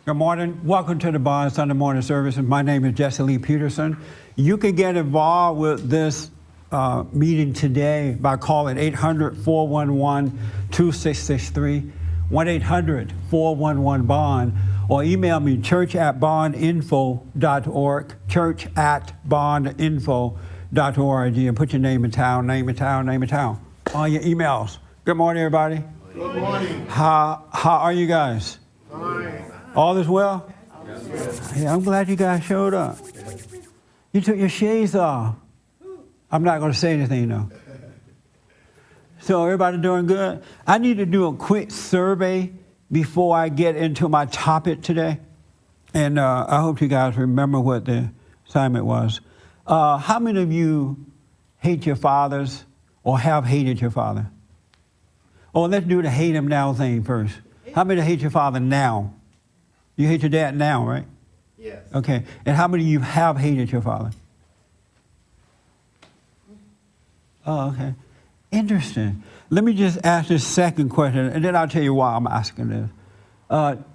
Good morning. Welcome to the Bond Sunday morning service. My name is Jesse Lee Peterson. You can get involved with this meeting today by calling 800-411-2663, 1-800-411-BOND, or email me church@bondinfo.org, church@bondinfo.org, and put your name in town, name in town, name in town on your emails. Good morning, everybody. Good morning. How are you guys? Fine. All is well? Yeah, I'm glad you guys showed up. You took your shades off. I'm not going to say anything, though. So everybody doing good? I need to do a quick survey before I get into my topic today. And I hope you guys remember what the assignment was. How many of you hate your fathers or have hated your father? Oh, let's do the hate him now thing first. How many hate your father now? You hate your dad now, right? Yes. Okay. And how many of you have hated your father? Oh, okay. Interesting. Let me just ask this second question, and then I'll tell you why I'm asking this.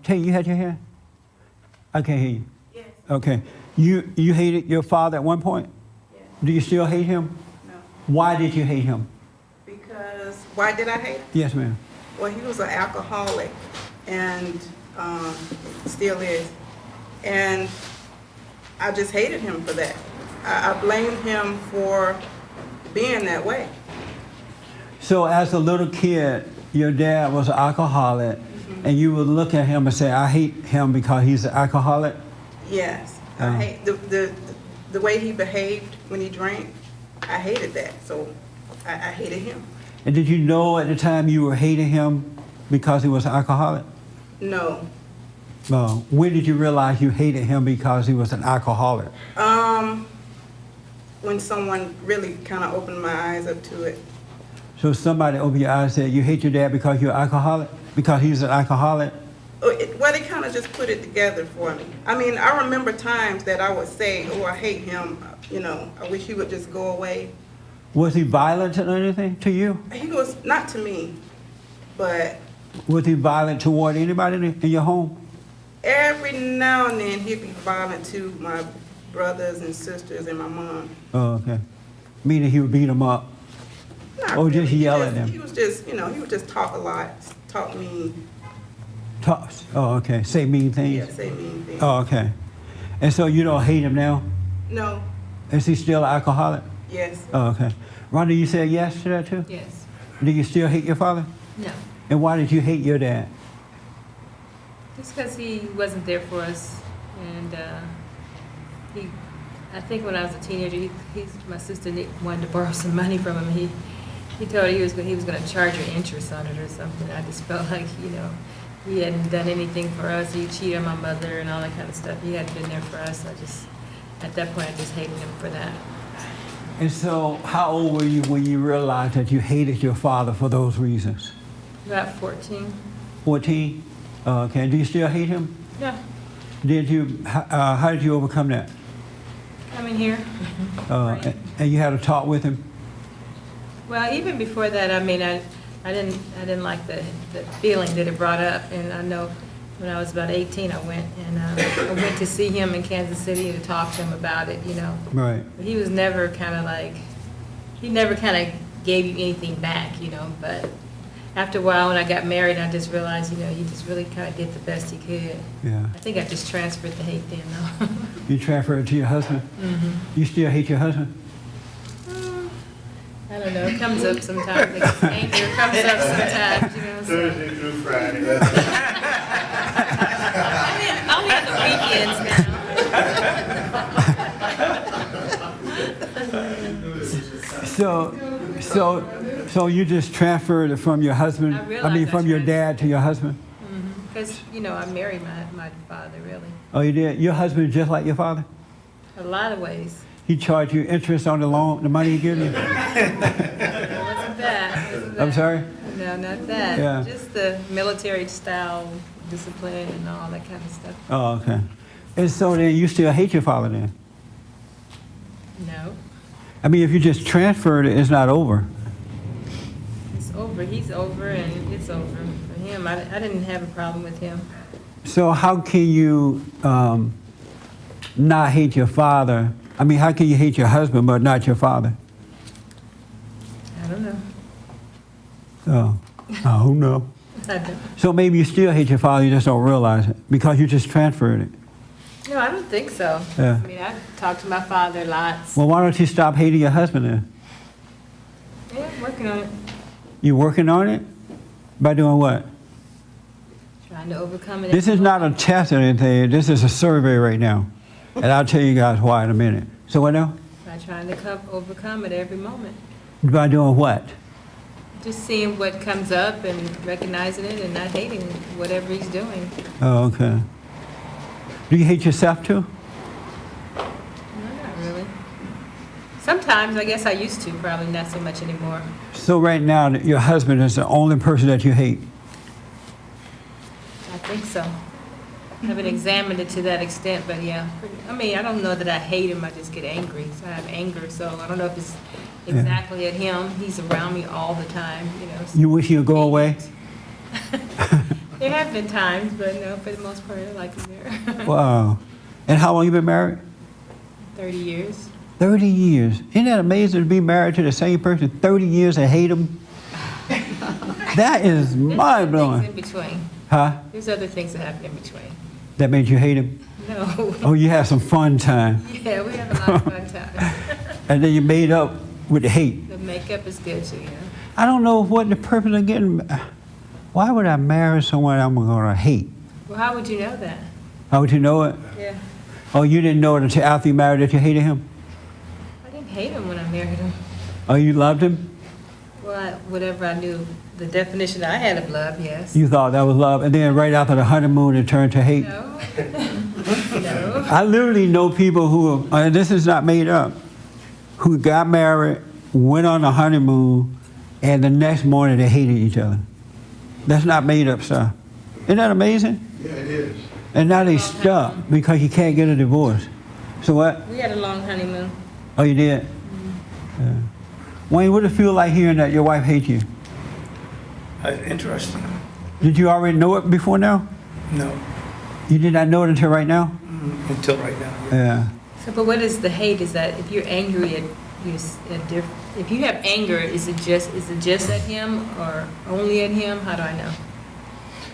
Tay, you had your hair? I can't hear you. Yes. Okay. You hated your father at one point? Yes. Do you still hate him? No. Why did you hate him? Because, why did I hate him? Yes, ma'am. Well, he was an alcoholic and still is. And I just hated him for that. I blamed him for being that way. So as a little kid, your dad was an alcoholic, and you would look at him and say, I hate him because he's an alcoholic? Yes. I hate the way he behaved when he drank. I hated that. So I hated him. And did you know at the time you were hating him because he was an alcoholic? No. When did you realize you hated him because he was an alcoholic? When someone really kind of opened my eyes up to it. So somebody opened your eyes and said, you hate your dad because you're an alcoholic? Because he's an alcoholic? Well, they kind of just put it together for me. I mean, I remember times that I would say, oh, I hate him, you know, I wish he would just go away. Was he violent or anything to you? He was, not to me, but Was he violent toward anybody in your home? every now and then he'd be violent to my brothers and sisters and my mom. Oh, okay. Meaning he would beat them up? Not Or just really. yell at them? He was just, you know, he would just talk a lot, talk mean. Oh, okay. Say mean things? Yeah, say mean things. Oh, okay. And so you don't hate him now? No, Is he still an alcoholic? yes, Oh, okay. Rhonda, you said yes to that too? Yes. Do you still hate your father? No. And why did you hate your dad? Just because he wasn't there for us, and I think when I was a teenager, my sister wanted to borrow some money from him. He told her he was going to charge her interest on it or something. I just felt like, you know, he hadn't done anything for us. He cheated on my mother and all that kind of stuff. He hadn't been there for us. At that point, I just hated him for that. And so how old were you when you realized that you hated your father for those reasons? About 14. 14? Okay. Do you still hate him? No. How did you overcome that? Coming here. And you had a talk with him? Well, even before that, I mean, I didn't like the feeling that it brought up, and I know when I was about 18, I went to see him in Kansas City to talk to him about it, you know. Right. But he was never kind of gave you anything back, you know. But after a while, when I got married, I just realized, you know, he just really kind of did the best he could. Yeah. I think I just transferred the hate then, though. You transferred it to your husband? Mm-hmm. You still hate your husband? I don't know. It comes up sometimes. Anger comes up sometimes, you know. So. Thursday through Friday. Only on the weekends now. So you just transferred it from your husband? From your dad to your husband? Because, you know, I married my father, really. Oh, you did? Your husband is just like your father? A lot of ways. He charged you interest on the loan, the money he gave you? It wasn't that. I'm sorry? No, not that. Yeah. Just the military style discipline and all that kind of stuff. Oh, okay. And so then you still hate your father then? No. I mean, if you just transferred it, it's not over. It's over. He's over, and it's over for him. I didn't have a problem with him. So how can you not hate your father? I mean, how can you hate your husband but not your father? I don't know. Oh, I don't know. I don't. So maybe you still hate your father, you just don't realize it because you just transferred it. No, I don't think so. Yeah. I mean, I talk to my father lots. Well, why don't you stop hating your husband then? Yeah, I'm working on it. You working on it? By doing what? Trying to overcome it. This is not a test or anything. This is a survey right now. And I'll tell you guys why in a minute. So what now? By trying to overcome it every moment. By doing what? Just seeing what comes up and recognizing it and not hating whatever he's doing. Oh, okay. Do you hate yourself too? No, not really. Sometimes, I guess I used to, probably not so much anymore. So right now, your husband is the only person that you hate. I think so. I haven't examined it to that extent, but yeah. I mean, I don't know that I hate him, I just get angry. So I have anger, so I don't know if it's exactly at him. He's around me all the time, you know. So You wish he would go away? there have been times, but no, for the most part, I like him there. Wow. And how long you been married? 30 years. 30 years. Isn't that amazing to be married to the same person 30 years and hate him? That is mind blowing. There's other things in between. Huh? There's other things that happen in between. That made you hate him? No. Oh, you had some fun time. Yeah, we have a lot of fun time. And then you made up with the hate. The makeup is good too, you know. I don't know what the purpose of getting. Why would I marry someone I'm gonna hate? Well, how would you know that? How would you know it? Yeah. Oh, you didn't know it until after you married that you hated him? I didn't hate him when I married him. Oh, you loved him? Well, whatever I knew, the definition I had of love, yes. You thought that was love, and then right after the honeymoon it turned to hate? No. No. I literally know people who, and this is not made up, who got married, went on the honeymoon, and the next morning they hated each other. That's not made up stuff. Isn't that amazing? Yeah, it is. And now they stuck because you can't get a divorce. So what? We had a long honeymoon. Oh, you did? Yeah. Wayne, what does it feel like hearing that your wife hates you? Interesting. Did you already know it before now? No, You did not know it until right now? until right now. Yeah. So, but what is the hate? Is that if you're angry at if you have anger, is it just at him or only at him? How do I know?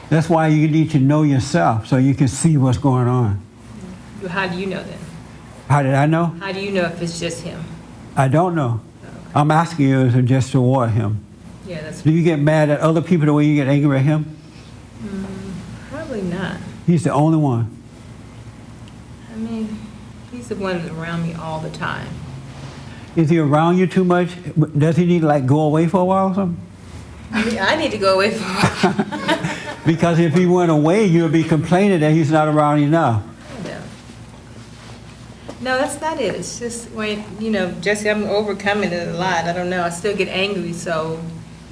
That's why you need to know yourself so you can see what's going on. How do you know then? How did I know? How do you know if it's just him? I don't know. I'm asking you to just toward him. Yeah, that's Do you get mad at other people the way you get angry at him? probably not. He's the only one. I mean, he's the one that's around me all the time. Is he around you too much? Does he need to like go away for a while or something? I mean, I need to go away from him. Because if he went away, you'll be complaining that he's not around enough. No, that's not it. It's just when, you know, Jesse, I'm overcoming it a lot. I don't know. I still get angry, so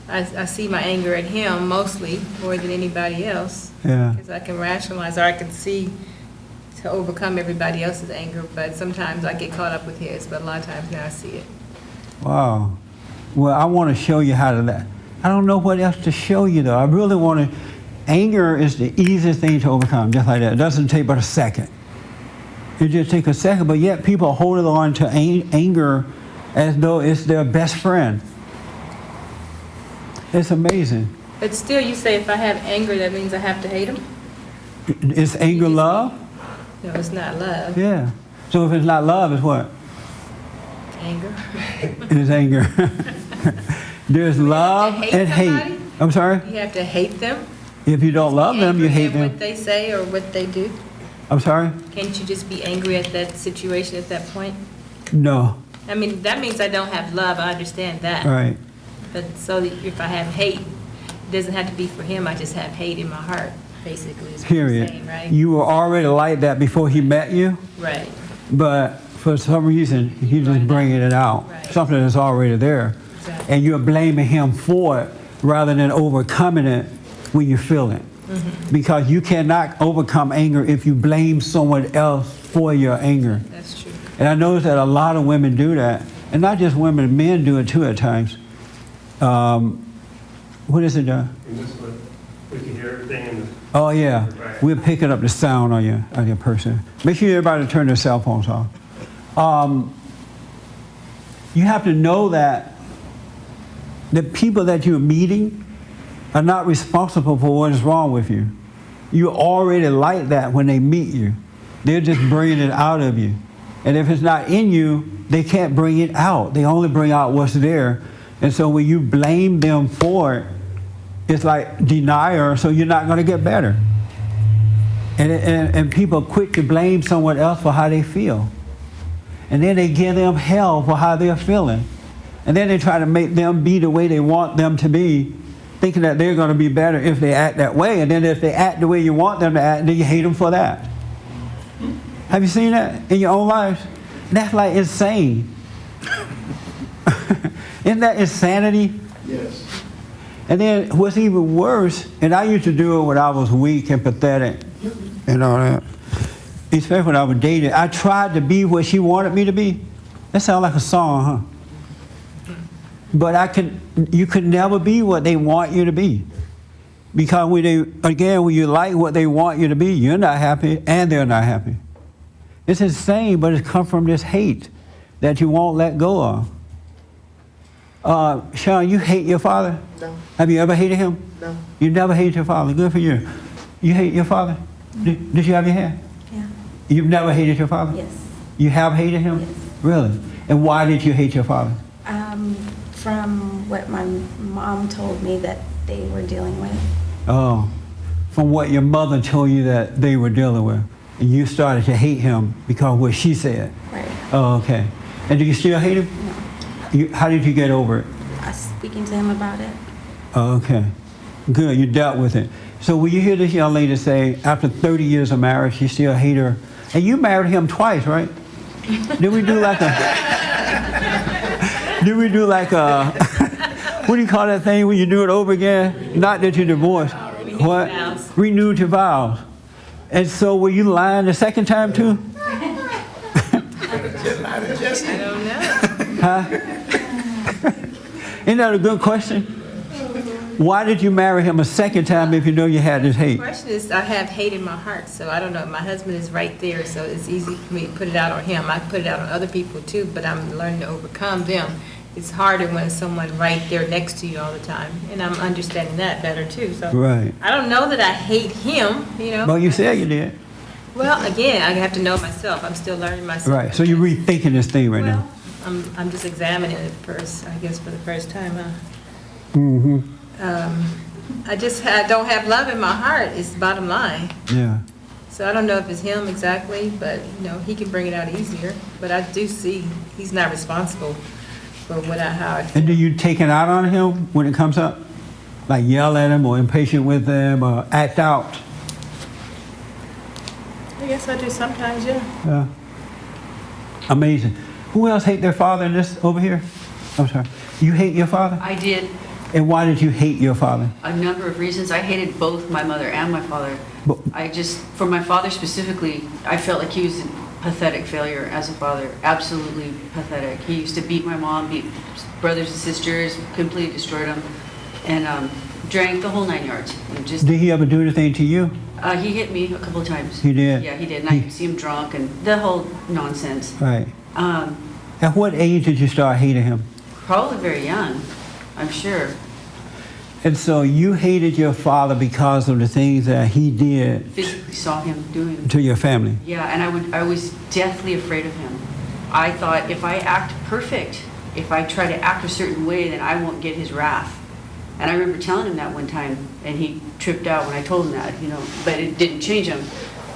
I see my anger at him mostly more than anybody else. Yeah. Because I can rationalize or I can see to overcome everybody else's anger, but sometimes I get caught up with his, but a lot of times now I see it. Wow. Well, I want to show you how to that. I don't know what else to show you though. I really want to. Anger is the easiest thing to overcome, just like that. It doesn't take but a second. It just takes a second, but yet people are holding on to anger as though it's their best friend. It's amazing. But still, you say if I have anger, that means I have to hate him? Is anger love? No, it's not love. Yeah. So if it's not love, it's what? Anger. It's anger. There's love hate and hate. somebody? I'm sorry? You have to hate them? If you don't love them, you hate Angry at them. what they say or what they do? I'm sorry? Can't you just be angry at that situation at that point? No. I mean, that means I don't have love, I understand that. Right. But so if I have hate, it doesn't have to be for him, I just have hate in my heart, basically, is what you're Period. saying, right? You were already like that before he met you, Right, but for some reason, he's just bringing it out. Right. Something that's already there. exactly. And you're blaming him for it rather than overcoming it when you feel it. Mm-hmm. Because you cannot overcome anger if you blame someone else for your anger. That's true. And I notice that a lot of women do that. And not just women, men do it too at times. What is it, John? And this one, we can hear everything in the Oh yeah, Right. we're picking up the sound on your person. Make sure everybody turn their cell phones off. You have to know that the people that you're meeting are not responsible for what is wrong with you. You already like that when they meet you. They're just bringing it out of you. And if it's not in you, they can't bring it out. They only bring out what's there. And so when you blame them for it, it's like denier, so you're not going to get better. And people quit to blame someone else for how they feel. And then they give them hell for how they're feeling. And then they try to make them be the way they want them to be, thinking that they're going to be better if they act that way. And then if they act the way you want them to act, then you hate them for that. Have you seen that in your own lives? That's like insane. Isn't that insanity? Yes. And then what's even worse, and I used to do it when I was weak and pathetic and all that, especially when I was dating, I tried to be what she wanted me to be. That sounds like a song, huh? But you could never be what they want you to be. Because when you like what they want you to be, you're not happy and they're not happy. It's insane, but it's come from this hate that you won't let go of. Sean, you hate your father? No. Have you ever hated him? No. You never hated your father. Good for you. You hate your father? Did you have your hair? Yeah. You've never hated your father? Yes. You have hated him? Yes. Really? And why did you hate your father? From what my mom told me that they were dealing with. Oh, from what your mother told you that they were dealing with. And you started to hate him because of what she said. Right. Oh, okay. And do you still hate him? No. How did you get over it? Speaking to him about it. Oh, okay. Good, you dealt with it. So will you hear this young lady say, after 30 years of marriage, she still hate her? And you married him twice, right? Did we do like a, what do you call that thing when you do it over again? Not that you're divorced. What? Vows. Renewed your vows. And so were you lying the second time too? I don't know. Huh? Isn't that a good question? Why did you marry him a second time if you know you had this hate? The question is, I have hate in my heart, so I don't know. My husband is right there, so it's easy for me to put it out on him. I put it out on other people too, but I'm learning to overcome them. It's harder when someone right there next to you all the time, and I'm understanding that better too. So Right. I don't know that I hate him, you know. Well, you said you did. Well, again, I have to know myself. I'm still learning myself. Right. So you're rethinking this thing right now. Well, I'm just examining it first, I guess, for the first time. Mm-hmm. I don't have love in my heart. It's the bottom line. Yeah. So I don't know if it's him exactly, but you know, he can bring it out easier. But I do see he's not responsible for how I feel. And do you take it out on him when it comes up? Like yell at him or impatient with him or act out? I guess I do sometimes, yeah. Yeah. Amazing. Who else hate their father in this over here? I'm sorry. You hate your father? I did And why did you hate your father? a number of reasons. I hated both my mother and my father. But- For my father specifically, I felt like he was a pathetic failure as a father. Absolutely pathetic. He used to beat my mom, beat brothers and sisters, completely destroyed them, and drank the whole 9 yards. And just, Did he ever do anything to you? he hit me a couple of times. He did? Yeah, he did. And I could see him drunk and the whole nonsense. Right. Um, At what age did you start hating him? Probably very young, I'm sure. And so you hated your father because of the things that he did Physically saw him doing. to your family. Yeah, and I was deathly afraid of him. I thought if I act perfect, if I try to act a certain way, then I won't get his wrath. And I remember telling him that one time, and he tripped out when I told him that, you know, but it didn't change him.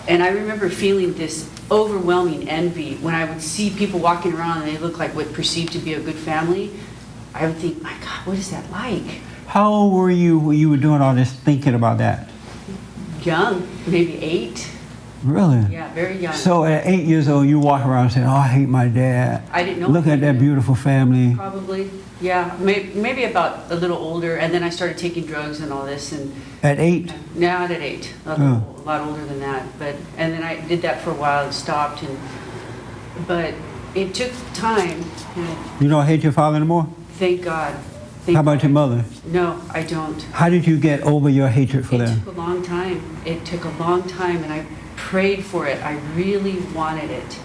And I remember feeling this overwhelming envy when I would see people walking around and they look like what perceived to be a good family. I would think, my God, what is that like? How old were you when you were doing all this thinking about that? Young, maybe 8. Really? Yeah, very young. So at 8 years old, you walk around saying, "Oh, I hate my dad." I didn't know. Look at that beautiful family. Probably, yeah. Maybe about a little older, and then I started taking drugs and all this, and At 8? not at 8, a lot older than that. And then I did that for a while and stopped, but it took time. And You don't hate your father anymore? thank God, How about your mother? No, I don't. How did you get over your hatred for It them? took a long time. It took a long time, and I prayed for it. I really wanted it.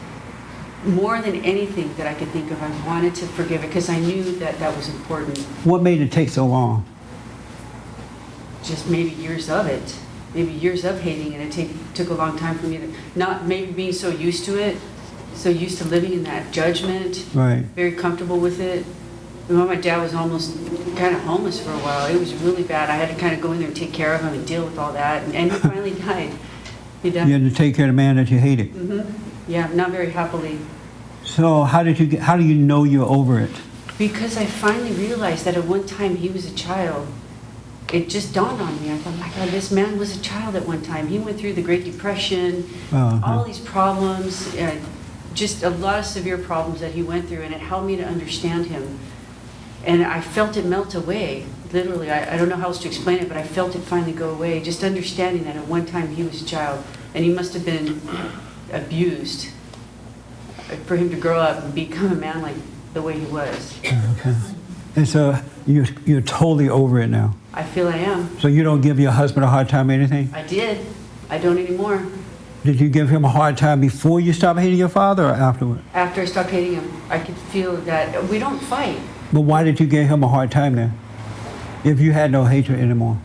More than anything that I could think of, I wanted to forgive it because I knew that that was important. What made it take so long? Just maybe years of it. Maybe years of hating, and it took a long time for me to, not maybe being so used to it, so used to living in that judgment, Right. very comfortable with it. Well, my dad was almost kind of homeless for a while. It was really bad. I had to kind of go in there and take care of him and deal with all that. And he finally died. He died. You had to take care of the man that you hated. Yeah, not very happily. So how do you know you're over it? Because I finally realized that at one time he was a child. It just dawned on me. I thought, my God, this man was a child at one time. He went through the Great Depression, all these problems, just a lot of severe problems that he went through, and it helped me to understand him. And I felt it melt away, literally. I don't know how else to explain it, but I felt it finally go away, just understanding that at one time he was a child, and he must have been abused for him to grow up and become a man like the way he was. Okay. And so you're totally over it now. I feel I am. So you don't give your husband a hard time or anything? I did. I don't anymore. Did you give him a hard time before you stopped hating your father or afterward? After I stopped hating him, I could feel that we don't fight. But why did you give him a hard time then? If you had no hatred anymore?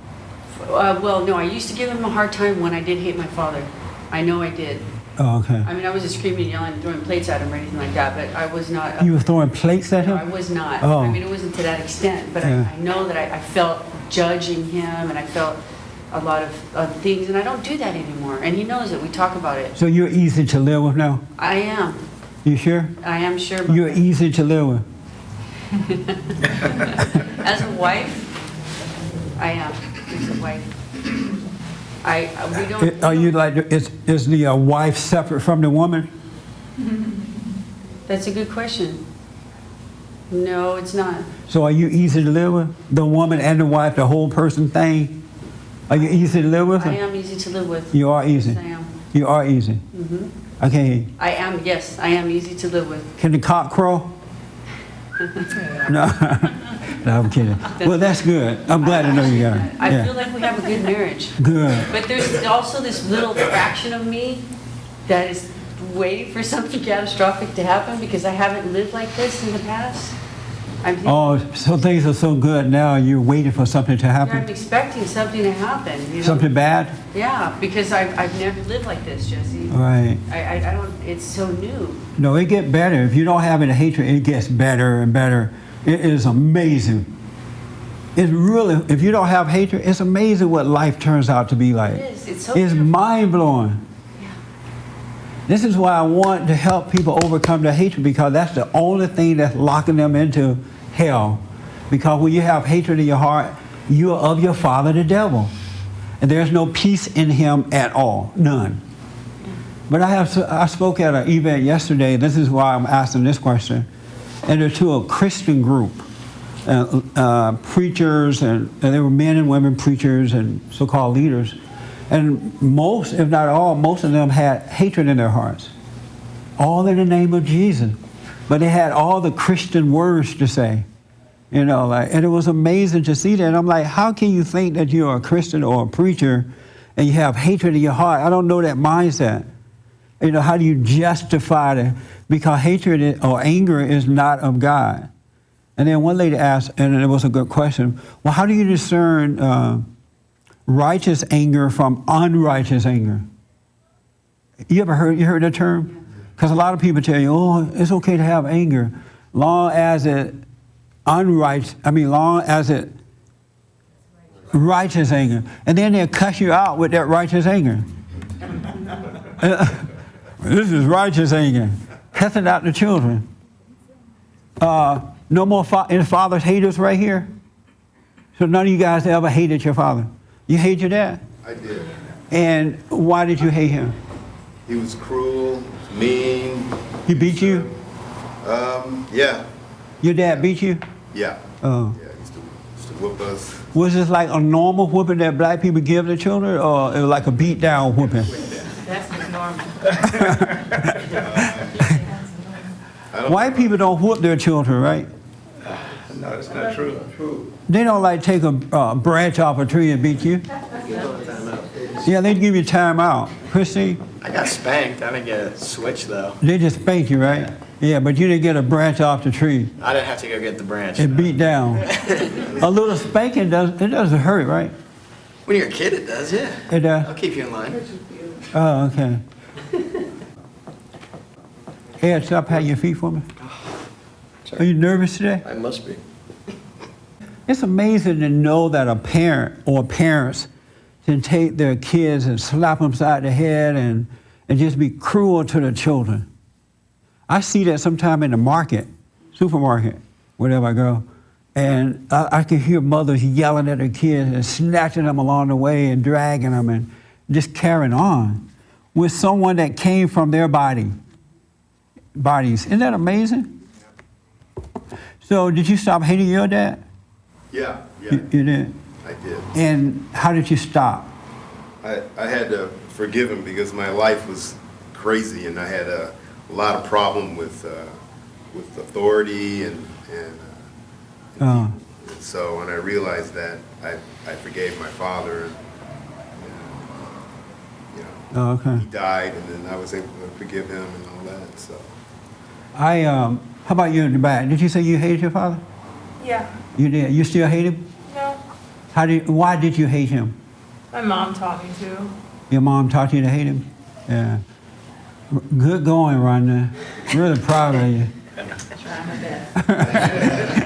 Well, no, I used to give him a hard time when I did hate my father. I know I did. Oh, okay. I mean, I wasn't screaming and yelling and throwing plates at him or anything like that, but I was not. You were throwing plates at No, I him? was not. Oh. I mean, it wasn't to that extent, but Yeah. I know that I felt judging him, and I felt a lot of things, and I don't do that anymore. And he knows it. We talk about it. So you're easy to live with now? I am. You sure? I am sure. About You're that. easy to live with? As a wife, I am. As a wife. We don't. Are you like, is the wife separate from the woman? That's a good question. No, it's not. So are you easy to live with? The woman and the wife, the whole person thing? Are you easy to live with? I am easy to live with. You are easy? Yes, I am. You are easy? I can't hear you. I am, yes, I am easy to live with. Can the cock crow? No. No, I'm kidding. Well, that's good. I'm glad to know you got it. I Yeah. feel like we have a good marriage. Good. But there's also this little fraction of me that is waiting for something catastrophic to happen because I haven't lived like this in the past. Oh, so things are so good now, you're waiting for something to I'm happen? expecting something to happen. You know? Something bad? Yeah, because I've never lived like this, Jesse. Right. I don't, it's so new. No, it gets better. If you don't have any hatred, it gets better and better. It is amazing. It's really, if you don't have hatred, it's amazing what life turns out to be like. It is, it's so It's beautiful. mind-blowing. Yeah. This is why I want to help people overcome their hatred, because that's the only thing that's locking them into hell. Because when you have hatred in your heart, you are of your father, the devil. And there's no peace in him at all, none. But I spoke at an event yesterday. This is why I'm asking this question. And they're to a Christian group, preachers, and they were men and women preachers and so-called leaders. And most, if not all, most of them had hatred in their hearts. All in the name of Jesus. But they had all the Christian words to say. You know, like, and it was amazing to see that. And I'm like, how can you think that you're a Christian or a preacher and you have hatred in your heart? I don't know that mindset. You know, how do you justify it? Because hatred or anger is not of God. And then one lady asked, and it was a good question, well, how do you discern righteous anger from unrighteous anger? You heard that term? Because a lot of people tell you, oh, it's okay to have anger, long as it righteous anger. And then they'll cuss you out with that righteous anger. This is righteous anger. Cussing out the children. No more father's haters right here. So none of you guys ever hated your father. You hate your dad? I did. And why did you hate him? He was cruel, mean. He beat you? Yeah. Your dad beat you? Yeah. Oh. Yeah, he used to whoop us. Was this like a normal whooping that black people give their children, or it was like a beat down whooping? That's just normal. I don't White people don't whoop their children, right? No, No, it's not true. They don't like take a branch off a tree and beat you. Yeah, they give you time out. Christy, I got spanked. I didn't get a switch though. they just spank you, right? Yeah, but you didn't get a branch off the tree. I didn't have to go get the branch. It beat down. A little spanking doesn't hurt, right? When you're a kid, it does, yeah. It I'll keep you in line. Oh, okay. Ed, stop patting your feet for me. Are you nervous today? I must be. It's amazing to know that a parent or parents can take their kids and slap them upside the head and just be cruel to the children. I see that sometime in the market, supermarket, wherever I go, and I can hear mothers yelling at their kids and snatching them along the way and dragging them and just carrying on with someone that came from their bodies. Isn't that amazing? So did you stop hating your dad? Yeah, yeah, You did? I did. And how did you stop? I had to forgive him because my life was crazy and I had a lot of problem with authority and so when I realized that, I forgave my father and you know, Oh, okay. he died and then I was able to forgive him and all that, so. How about you in the back? Did you say you hated your father? Yeah. You did. You still hate him? No. Why did you hate him? My mom taught me to. Your mom taught you to hate him? Yeah. Good going, Rhonda. Really proud of you. Try my best.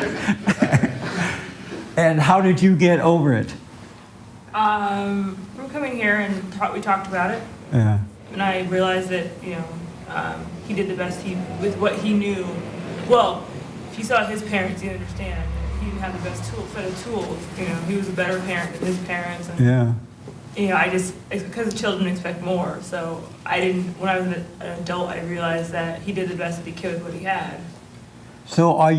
And how did you get over it? From coming here and we talked about it, Yeah. and I realized that he did the best with what he knew. Well, if you saw his parents, you understand he didn't have the best set of tools. He was a better parent than his parents, and Yeah. it's because the children expect more. So when I was an adult, I realized that he did the best that he could with what he had. So I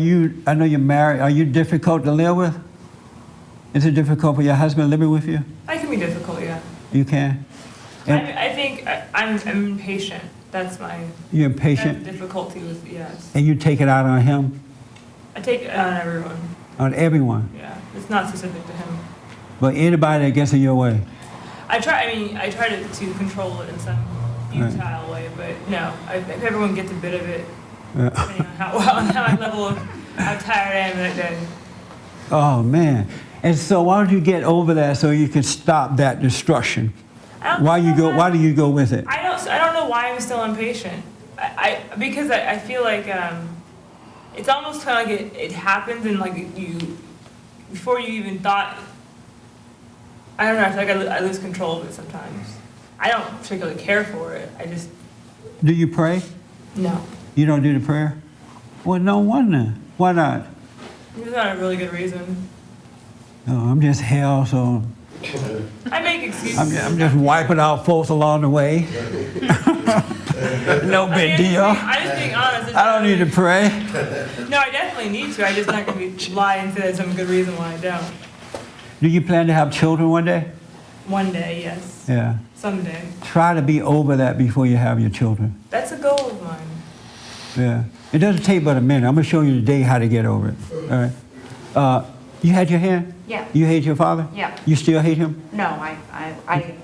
know you're married, are you difficult to live with? Is it difficult for your husband living with you? I can be difficult, yeah. You can? And I think I'm impatient. That's you're impatient? that's difficulty with, yes. And you take it out on him? I take it on everyone, On everyone? yeah. It's not specific to him. But anybody that gets in your way? I try to control it in some futile way, but no, if everyone gets a bit of it, depending on how level of how tired I am that day. Oh, man. And so why don't you get over that so you can stop that destruction? Why do you go with it? I don't know why I'm still impatient. Because I feel like it's almost kind of like it happens and like before you even thought. I don't know. I feel like I lose control of it sometimes. I don't particularly care for it. I just Do you pray? no. You don't do the prayer? Well, no wonder. Why not? There's not a really good reason. No, I'm just hell, so I make excuses. I'm just wiping out folks along the way. No big deal. I'm just being honest. I don't need to pray. No, I definitely need to. I just not going to lie and say there's some good reason why I don't. Do you plan to have children one day? One day, yes. Yeah. Someday. Try to be over that before you have your children. That's a goal of mine. Yeah. It doesn't take but a minute. I'm going to show you today how to get over it. All right. You had your hand? Yeah. You hate your father? Yeah. You still hate him? No, I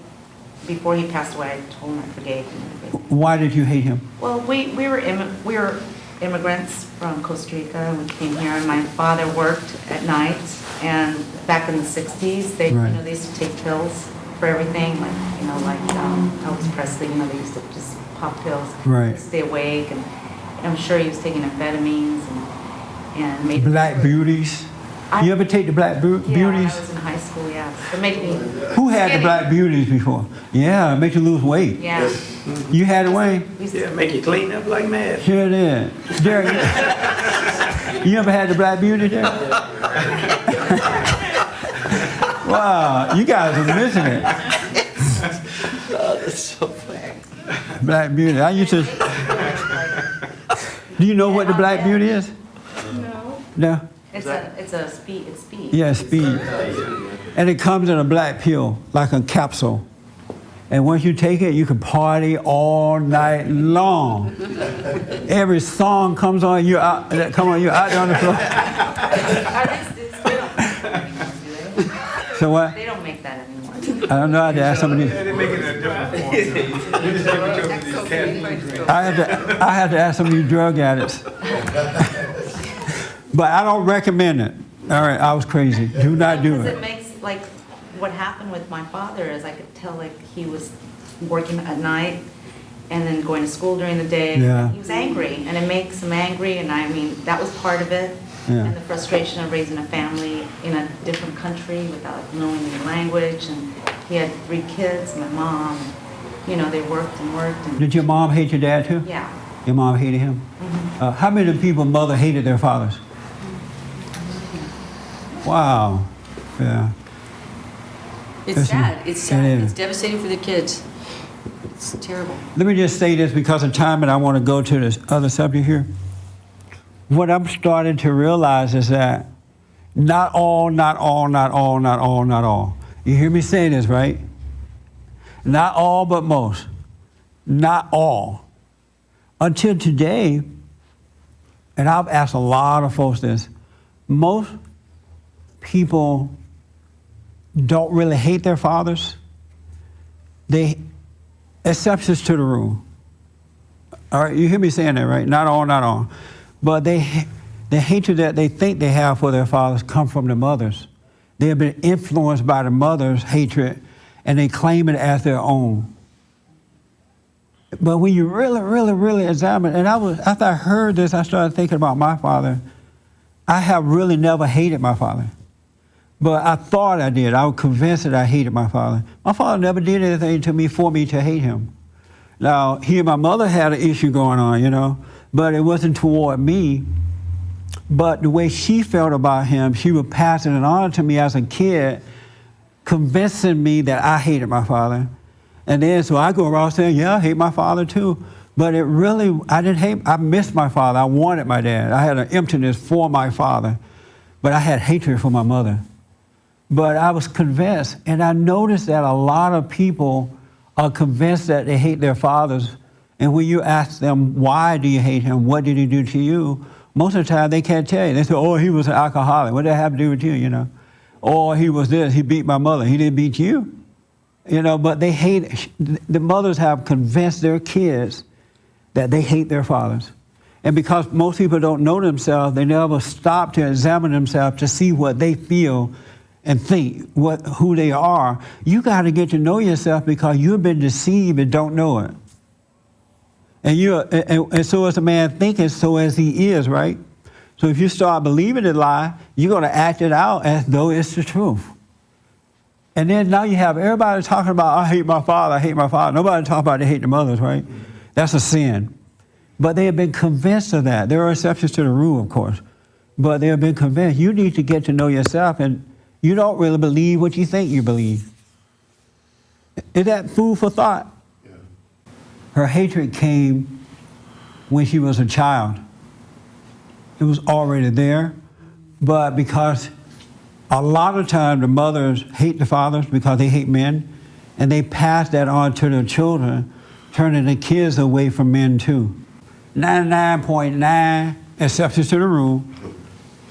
before he passed away, I told him I forgave him. Why did you hate him? Well, we were immigrants from Costa Rica, and we came here, and my father worked at night, and back in the 60s, they they used to take pills for everything, like Elvis Presley, they used to just pop pills Right. to stay awake, and I'm sure he was taking amphetamines and made Black Beauties? You ever take the Black Beauties? Yeah, when I was in high school, yeah. It made me Who had the skinny. Black Beauties before? Yeah, it makes you lose weight. Yeah. You had it, Wayne? We used to- Yeah, make you clean up like mad. Sure did. Derek, you ever had the Black Beauty, Derek? Wow, you guys are missing it. Oh, that's so funny. Black Beauty. I used to. Do you know what the Black Beauty is? No. No? It's speed. Yeah, speed. And it comes in a black pill, like a capsule. And once you take it, you can party all night long. Every song comes on, you're out there on the floor. So what? They don't make that anymore. I don't know. I had to ask somebody. They make it in a different form. You just have to go to these caffeine drinks. I had to ask some of you drug addicts. But I don't recommend it. All right, I was crazy. Do not do Because it. it makes, like, what happened with my father is I could tell, like, he was working at night and then going to school during the day. Yeah. He was angry, and it makes him angry, and I mean, that was part of it. Yeah. And the frustration of raising a family in a different country without knowing the language, and he had 3 kids, my mom, you know, they worked and worked, and, Did your mom hate your dad too? yeah. Your mom hated him? How many people mother hated their fathers? Wow. Yeah. It's sad. It's sad. It is. It's devastating for the kids. It's terrible. Let me just say this because of time, and I want to go to this other subject here. What I'm starting to realize is that not all. You hear me say this, right? Not all, but most. Not all. Until today, and I've asked a lot of folks this, most people don't really hate their fathers. They, exceptions to the rule. All right, you hear me saying that, right? Not all. But the hatred that they think they have for their fathers come from the mothers. They have been influenced by the mother's hatred, and they claim it as their own. But when you really examine, and after I heard this, I started thinking about my father. I have really never hated my father. But I thought I did. I was convinced that I hated my father. My father never did anything to me for me to hate him. Now, he and my mother had an issue going on, you know, but it wasn't toward me. But the way she felt about him, she was passing it on to me as a kid, convincing me that I hated my father. And then, so I go around saying, yeah, I hate my father too. But it really, I missed my father. I wanted my dad. I had an emptiness for my father. But I had hatred for my mother. But I was convinced, and I noticed that a lot of people are convinced that they hate their fathers. And when you ask them, why do you hate him? What did he do to you? Most of the time, they can't tell you. They say, oh, he was an alcoholic. What did that have to do with you, you know? Or he was this, he beat my mother. He didn't beat you. You know, but they hate, the mothers have convinced their kids that they hate their fathers. And because most people don't know themselves, they never stop to examine themselves to see what they feel and think, who they are. You got to get to know yourself because you've been deceived and don't know it. And so as a man thinketh, so as he is, right? So if you start believing the lie, you're going to act it out as though it's the truth. And then now you have everybody talking about, I hate my father, I hate my father. Nobody talking about they hate the mothers, right? That's a sin. But they have been convinced of that. There are exceptions to the rule, of course. But they have been convinced. You need to get to know yourself, and you don't really believe what you think you believe. Is that food for thought? Yeah. Her hatred came when she was a child. It was already there, but because a lot of times the mothers hate the fathers because they hate men, and they pass that on to their children, turning the kids away from men too. 99.9 exceptions to the rule,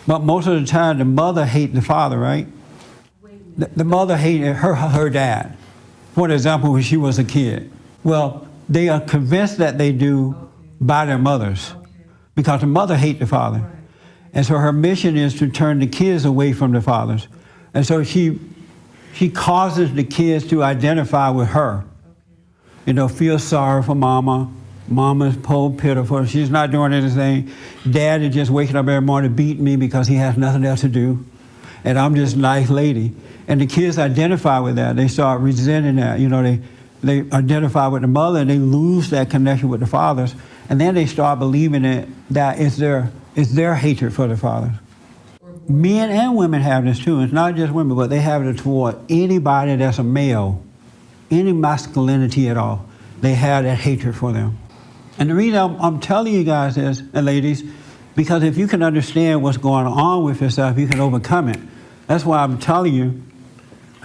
but most of the time the mother hates the father, right? The mother hated her dad, for example, when she was a kid. Well, they are convinced that they do by their mothers because the mother hates the father. And so her mission is to turn the kids away from the fathers. And so she causes the kids to identify with her. You know, feel sorry for mama. Mama's poor, pitiful. She's not doing anything. Dad is just waking up every morning beating me because he has nothing else to do. And I'm just a nice lady. And the kids identify with that. They start resenting that. You know, they identify with the mother and they lose that connection with the fathers. And then they start believing that it's their hatred for the fathers. Men and women have this too. It's not just women, but they have it toward anybody that's a male, any masculinity at all. They have that hatred for them. And the reason I'm telling you guys this, and ladies, because if you can understand what's going on with yourself, you can overcome it. That's why I'm telling you,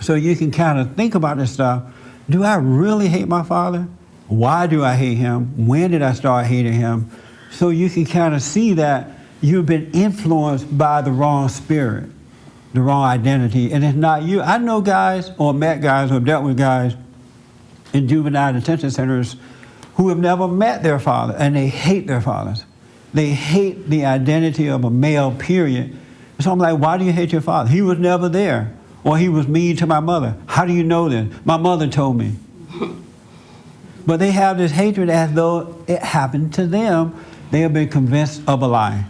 so you can kind of think about this stuff do I really hate my father? Why do I hate him? When did I start hating him? So you can kind of see that you've been influenced by the wrong spirit, the wrong identity, and it's not you. I know guys, or met guys, or dealt with guys in juvenile detention centers who have never met their father, and they hate their fathers. They hate the identity of a male, period. So I'm like, why do you hate your father? He was never there, or he was mean to my mother. How do you know this? My mother told me. But they have this hatred as though it happened to them. They have been convinced of a lie.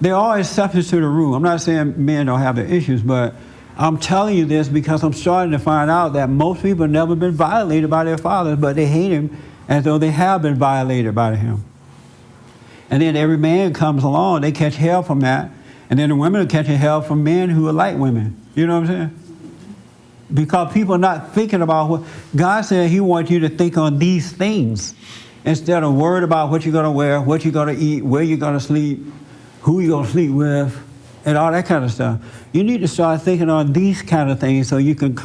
There are exceptions to the rule. I'm not saying men don't have their issues, but I'm telling you this because I'm starting to find out that most people have never been violated by their fathers, but they hate him as though they have been violated by him. And then every man comes along, they catch hell from that, and then the women are catching hell from men who are like women. You know what I'm saying? Because people are not thinking about what God said. He wants you to think on these things instead of worried about what you're going to wear, what you're going to eat, where you're going to sleep, who you're going to sleep with, and all that kind of stuff. You need to start thinking on these kind of things so you can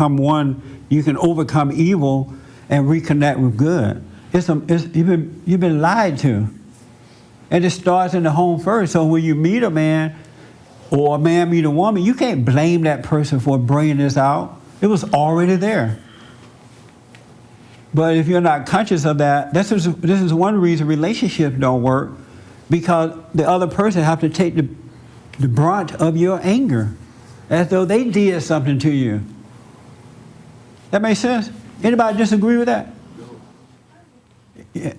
you can overcome evil and reconnect with good. You've been lied to. And it starts in the home first. So when you meet a man or a man meet a woman, you can't blame that person for bringing this out. It was already there. But if you're not conscious of that, this is one reason relationships don't work, because the other person have to take the brunt of your anger as though they did something to you. That makes sense? Anybody disagree with that? Yeah.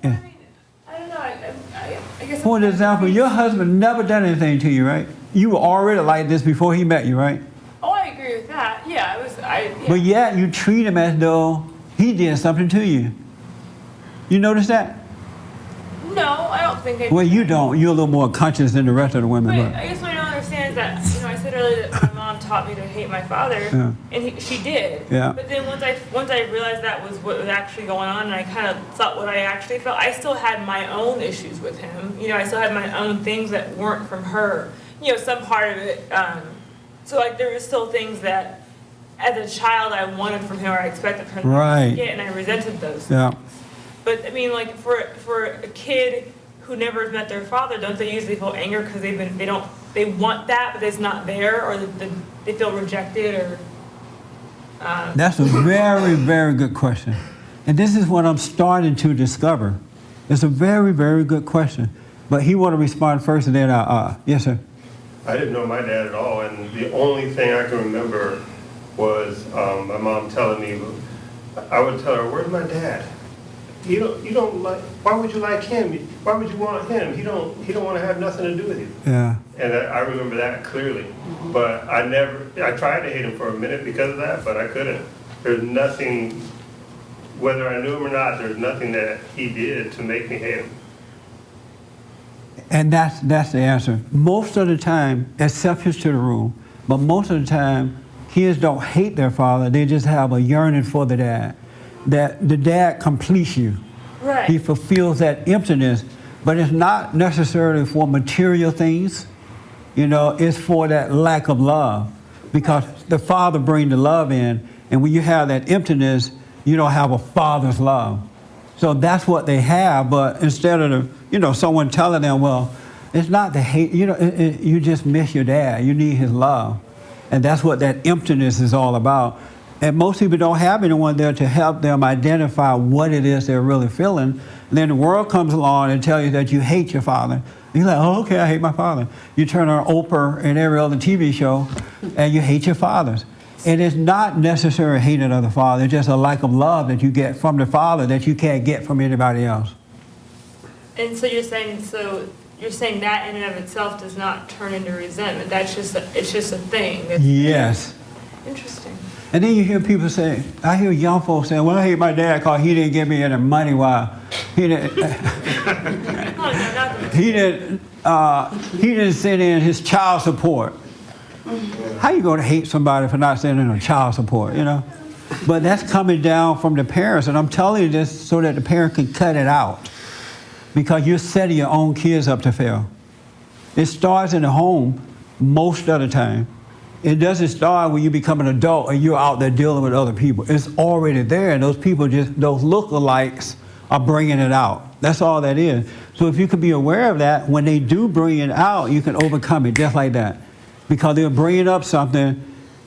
I don't know, I guess. For example, your husband never done anything to you, right? You were already like this before he met you, right? Oh, I agree with that. Yeah, yeah. But yet you treat him as though he did something to you. You notice that? No, I don't think I do. Well, you don't. You're a little more conscious than the rest of the women. But I guess what I don't understand is that, I said earlier that my mom taught me to hate my father, Yeah. and she did. Yeah. But then once I realized that was what was actually going on, and I kind of thought what I actually felt, I still had my own issues with him. I still had my own things that weren't from her. Some part of it. So there were still things that, as a child, I wanted from him or I expected from him to get, and I resented those Yeah. things. But for a kid who never has met their father, don't they usually feel anger because they want that, but it's not there, or they feel rejected, or? That's a very, very good question. And this is what I'm starting to discover. It's a very, very good question. But he want to respond first, and then yes, sir. I didn't know my dad at all, and the only thing I can remember was my mom telling me, I would tell her, "Where's my dad? You don't like. Why would you like him? Why would you want him? He don't want to have nothing to do with you." Yeah. And I remember that clearly. But I tried to hate him for a minute because of that, but I couldn't. There's nothing, whether I knew him or not, there's nothing that he did to make me hate him. And that's the answer. Most of the time, exceptions to the rule, but most of the time, kids don't hate their father. They just have a yearning for the dad. That the dad completes you. Right. He fulfills that emptiness, but it's not necessarily for material things. It's for that lack of love, because the father brings the love in, and when you have that emptiness, you don't have a father's love. So that's what they have, but instead of someone telling them, well, it's not the hate, you just miss your dad. You need his love. And that's what that emptiness is all about. And most people don't have anyone there to help them identify what it is they're really feeling. And then the world comes along and tells you that you hate your father. And you're like, oh, okay, I hate my father. You turn on Oprah and every other TV show, and you hate your fathers. And it's not necessarily hating of the father. It's just a lack of love that you get from the father that you can't get from anybody else. And so you're saying that in and of itself does not turn into resentment. It's just a thing. Yes. Interesting. And then you hear people say, I hear young folks saying, well, I hate my dad because he didn't give me any money while he didn't he didn't send in his child support. How you going to hate somebody for not sending in child support, But that's coming down from the parents, and I'm telling you this so that the parent can cut it out, because you're setting your own kids up to fail. It starts in the home most of the time. It doesn't start when you become an adult and you're out there dealing with other people. It's already there, and those people those lookalikes are bringing it out. That's all that is. So if you can be aware of that, when they do bring it out, you can overcome it just like that. Because they're bringing up something,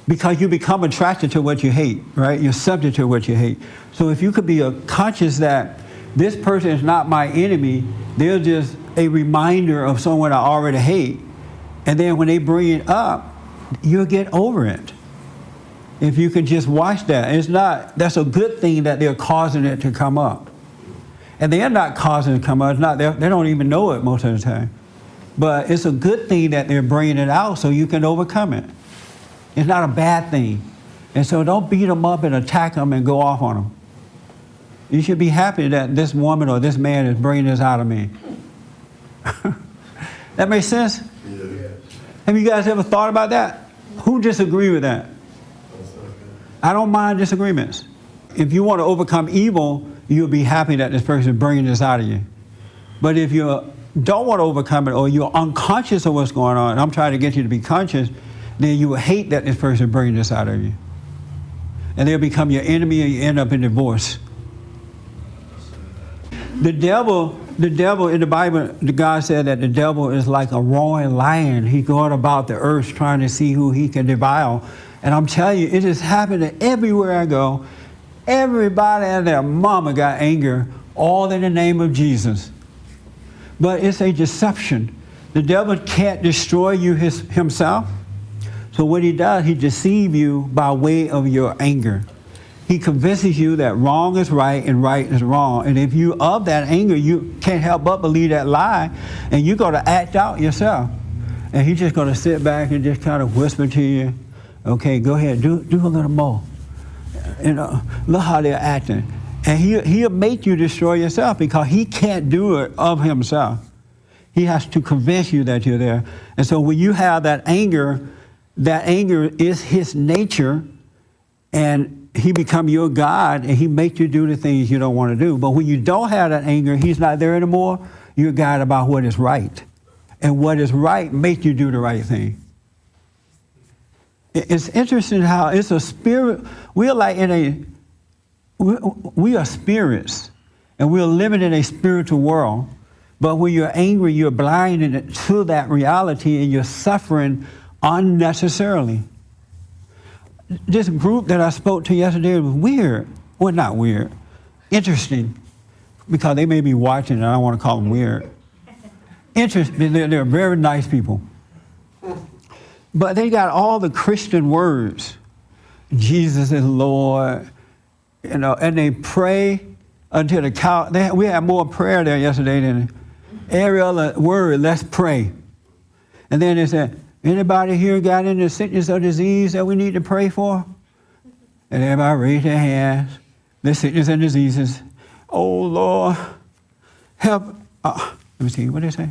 because you become attracted to what you hate, right? You're subject to what you hate. So if you could be conscious that this person is not my enemy, they're just a reminder of someone I already hate. And then when they bring it up, you'll get over it. If you can just watch that. That's a good thing that they're causing it to come up. And they're not causing it to come up. It's not, they don't even know it most of the time. But it's a good thing that they're bringing it out so you can overcome it. It's not a bad thing. And so don't beat them up and attack them and go off on them. You should be happy that this woman or this man is bringing this out of me. That makes sense? Yeah. Have you guys ever thought about that? Who disagree with that? I don't mind disagreements. If you want to overcome evil, you'll be happy that this person is bringing this out of you. But if you don't want to overcome it, or you're unconscious of what's going on, and I'm trying to get you to be conscious, then you will hate that this person is bringing this out of you. And they'll become your enemy, and you end up in divorce. The devil in the Bible, God said that the devil is like a roaring lion. He's going about the earth trying to see who he can devour. And I'm telling you, it is happening everywhere I go. Everybody and their mama got anger, all in the name of Jesus. But it's a deception. The devil can't destroy you himself. So what he does, he deceives you by way of your anger. He convinces you that wrong is right and right is wrong. And if you of that anger, you can't help but believe that lie, and you're going to act out yourself. And he's just going to sit back and just kind of whisper to you, okay, go ahead, do a little more. You know, look how they're acting. And he'll make you destroy yourself because he can't do it of himself. He has to convince you that you're there. And so when you have that anger is his nature, and he become your God, and he makes you do the things you don't want to do. But when you don't have that anger, he's not there anymore. You're guided about what is right. And what is right makes you do the right thing. It's interesting how it's a spirit. We are like we are spirits, and we're living in a spiritual world. But when you're angry, you're blinded to that reality, and you're suffering unnecessarily. This group that I spoke to yesterday was weird. Well, not weird. Interesting. Because they may be watching, and I don't want to call them weird. Interesting. They're very nice people. But they got all the Christian words. Jesus is Lord. You know, and they pray until the cow. We had more prayer there yesterday than every other word. Let's pray. And then they said, anybody here got any sickness or disease that we need to pray for? And everybody raised their hands. The sickness and diseases. Oh, Lord, help. Let me see, what did they say?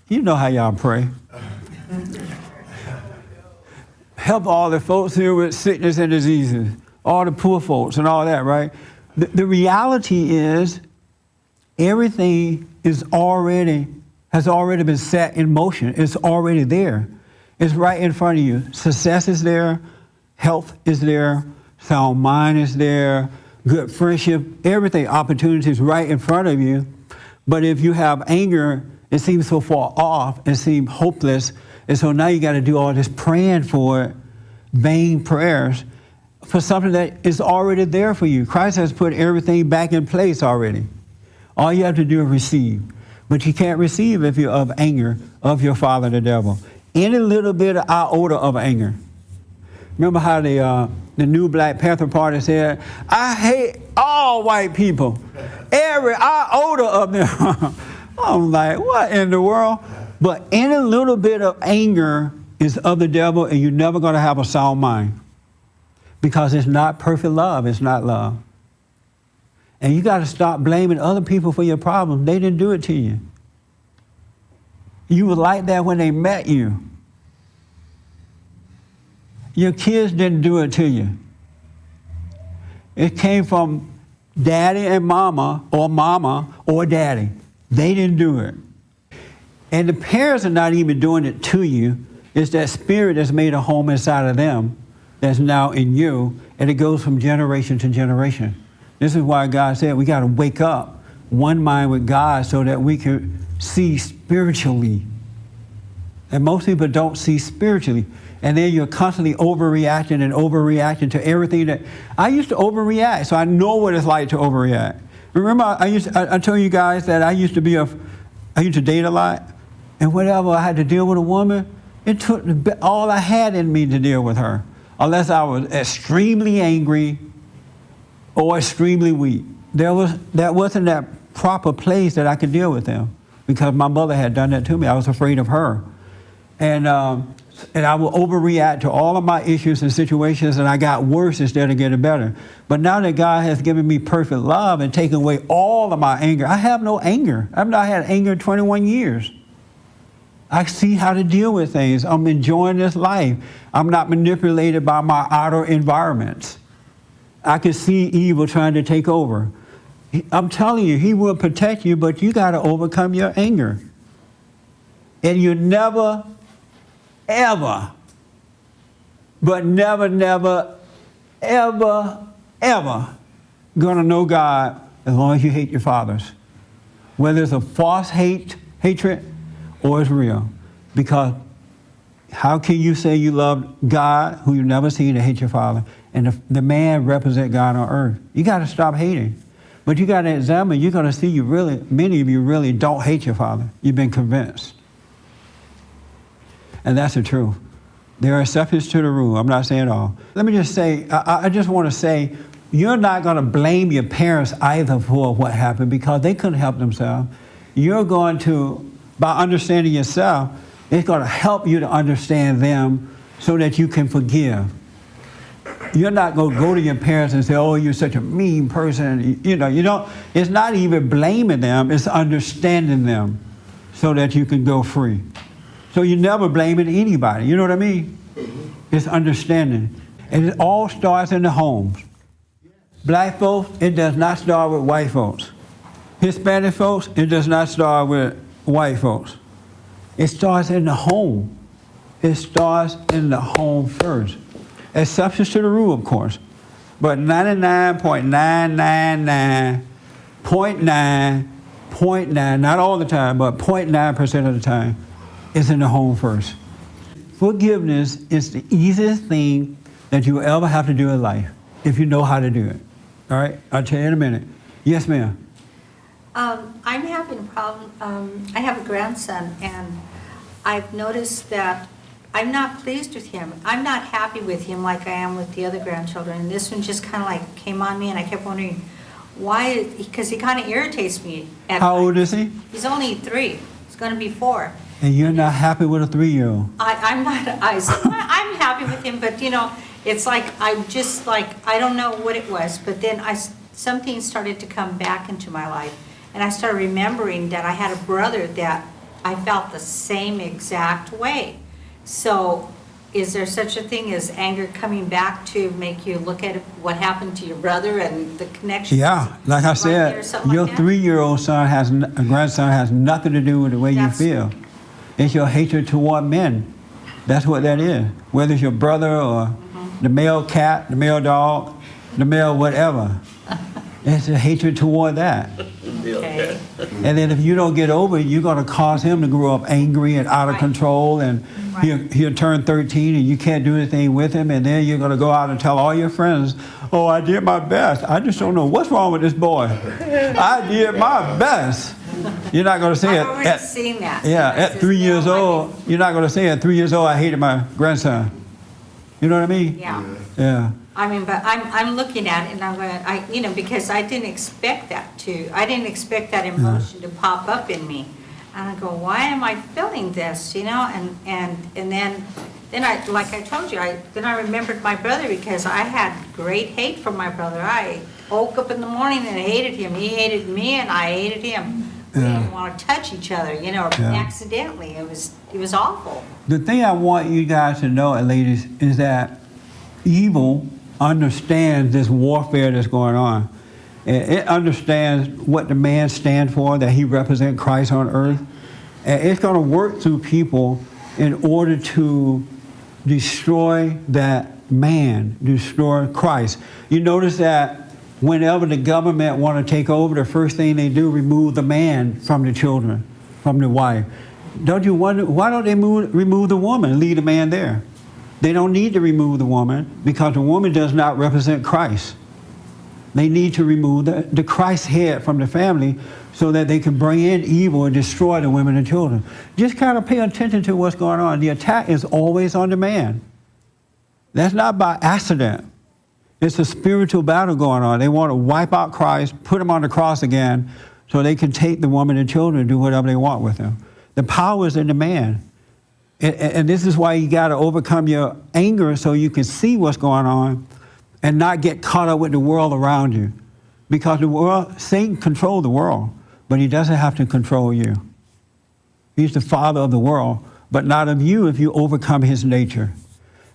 You know how y'all pray. Help all the folks here with sickness and diseases. All the poor folks and all that, right? The reality is everything has already been set in motion. It's already there. It's right in front of you. Success is there. Health is there. Sound mind is there. Good friendship. Everything. Opportunities right in front of you. But if you have anger, it seems so far off. It seems hopeless. And so now you got to do all this praying for it. Vain prayers for something that is already there for you. Christ has put everything back in place already. All you have to do is receive. But you can't receive if you're of anger of your father, the devil. Any little bit of iota of anger. Remember how the new Black Panther Party said, I hate all white people. Every iota of them. I'm like, what in the world? But any little bit of anger is of the devil, and you're never going to have a sound mind. Because it's not perfect love. It's not love. And you got to stop blaming other people for your problems. They didn't do it to you. You were like that when they met you. Your kids didn't do it to you. It came from daddy and mama or daddy. They didn't do it. And the parents are not even doing it to you. It's that spirit that's made a home inside of them that's now in you, and it goes from generation to generation. This is why God said we got to wake up one mind with God so that we can see spiritually. And most people don't see spiritually. And then you're constantly overreacting to everything that... I used to overreact, so I know what it's like to overreact. Remember, I told you guys that I used to date a lot, and whenever I had to deal with a woman, it took all I had in me to deal with her, unless I was extremely angry or extremely weak. That wasn't that proper place that I could deal with them, because my mother had done that to me. I was afraid of her. And I would overreact to all of my issues and situations, and I got worse instead of getting better. But now that God has given me perfect love and taken away all of my anger, I have no anger. I've not had anger in 21 years. I see how to deal with things. I'm enjoying this life. I'm not manipulated by my outer environments. I can see evil trying to take over. I'm telling you, he will protect you, but you got to overcome your anger. And you never, ever, but never, never, ever, ever gonna know God as long as you hate your fathers. Whether it's a false hatred or it's real. Because how can you say you love God who you never seen and hate your father? And the man represent God on earth. You gotta stop hating. But you gotta examine, you're gonna see many of you really don't hate your father. You've been convinced. And that's the truth. There are exceptions to the rule. I'm not saying all. Let me just say, I just want to say, you're not going to blame your parents either for what happened, because they couldn't help themselves. You're going to, by understanding yourself, it's going to help you to understand them so that you can forgive. You're not going to go to your parents and say, oh, you're such a mean person. You don't, it's not even blaming them, it's understanding them so that you can go free. So you're never blaming anybody, you know what I mean? It's understanding. And it all starts in the homes. Black folks, it does not start with white folks. Hispanic folks, it does not start with white folks. It starts in the home. It starts in the home first. Exceptions to the rule, of course. But 99.999.9, not all the time, but 0.9% of the time, is in the home first. Forgiveness is the easiest thing that you will ever have to do in life, if you know how to do it. All right? I'll tell you in a minute. Yes, ma'am. I'm having a problem. I have a grandson, and I've noticed that I'm not pleased with him. I'm not happy with him like I am with the other grandchildren. And this one just kind of like came on me, and I kept wondering why, because he kind of irritates me. How old is he? He's only 3. He's going to be 4. And you're not happy with a 3-year-old? I'm not, I'm happy with him, but it's like, I'm just like, I don't know what it was, but then something started to come back into my life, and I started remembering that I had a brother that I felt the same exact way. So is there such a thing as anger coming back to make you look at what happened to your brother and the connection? Yeah, like I said, your 3-year-old grandson has nothing to do with the way you feel. It's your hatred toward men. That's what that is. Whether it's your brother or the male cat, the male dog, the male whatever. It's a hatred toward that. Okay. And then if you don't get over it, you're going to cause him to grow up angry and out of control, and he'll turn 13 and you can't do anything with him, and then you're going to go out and tell all your friends, oh, I did my best. I just don't know what's wrong with this boy. I did my best. You're not going to say I've already seen that. Yeah, at 3 years old, you're not going to say at 3 years old, I hated my grandson. You know what I mean? Yeah. Yeah. I mean, but I'm looking at it, and I'm going, because I didn't expect that emotion to pop up in me. And I go, why am I feeling this, And then I, like I told you, then I remembered my brother, because I had great hate for my brother. I woke up in the morning and hated him. He hated me, and I hated him. We didn't want to touch each other, accidentally. It was awful. The thing I want you guys to know, ladies, is that evil understands this warfare that's going on. It understands what the man stands for, that he represents Christ on earth. And it's going to work through people in order to destroy that man, destroy Christ. You notice that whenever the government want to take over, the first thing they do, remove the man from the children, from the wife. Don't you wonder, why don't they remove the woman and leave the man there? They don't need to remove the woman because the woman does not represent Christ. They need to remove the Christ head from the family so that they can bring in evil and destroy the women and children. Just kind of pay attention to what's going on. The attack is always on the man. That's not by accident. It's a spiritual battle going on. They want to wipe out Christ, put him on the cross again, so they can take the woman and children and do whatever they want with them. The power is in the man. And this is why you got to overcome your anger so you can see what's going on and not get caught up with the world around you. Because the world, Satan controls the world, but he doesn't have to control you. He's the father of the world, but not of you if you overcome his nature.